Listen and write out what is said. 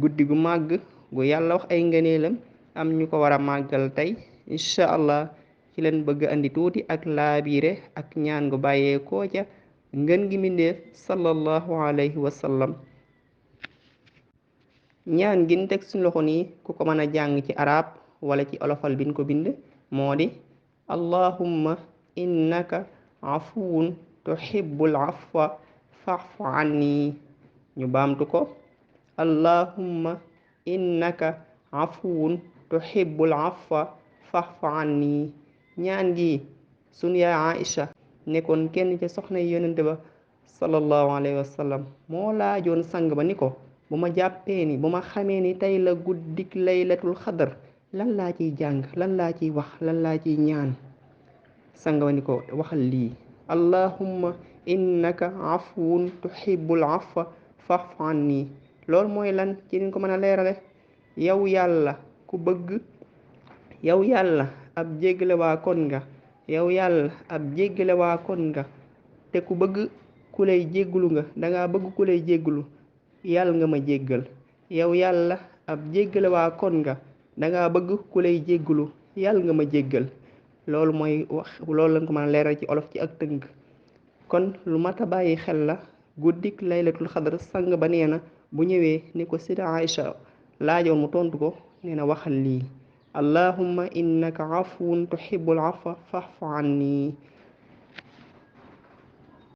guddi gu màgg gu yàlla wax ay ngëneelam am ñu ko war a màggal tey incha allah ci leen bëgg andi tuuti ak laabiire ak ñaan gu bàyyee koo ca ngën gi mbindéef sallallahu alayhi wa sallam. ñaan gin teg suñ loxo nii ku ko mën a jàng ci arab wala ci olofal bin ko bind moo di allahumma innaka afuwun tuhibbul afwa fa'fu anni. ñu baamtu ko allahumma innaka afuwun tuhibbul afwa fa'fu anni. ñaan gi sun yaay Aïcha nekkoon kenn ca soxna yi yonente ba sallallahu alayhi wa sallam moo laajoon sang ba ni ko bu ma jàppee ni bu ma xamee ni tey la guddik laylatul xadar lan laa ciy jàng lan laa ciy wax lan laa ciy ñaan. sang ba ni ko waxal lii allahumma innaka afuwun tuhibbul afwa fa'fu anni. loolu mooy lan ci niñ ko mën a leerale yow yàlla ku bëgg yow yàlla ab jéggale waa kon nga yow yàlla ab jéggale waa kon nga te ku bëgg ku lay jégglu nga danga bëgg ku lay jégglu yàlla nga ma jéggal. yow yàlla ab jéggale waa kon nga danga bëgg ku lay jégglu yàlla nga ma jéggal. loolu mooy wax loolu lañ ko mën a leeral ci olof ci ak tënk. kon lu mat a bàyyi xel la guddik laylatul xadar sang ba nee na bu ñëwee ni ko sida Aïcha laajoon mu tontu ko nee na waxal lii allahumma innaka afuwun tuhibbul afwa fa'fu anni.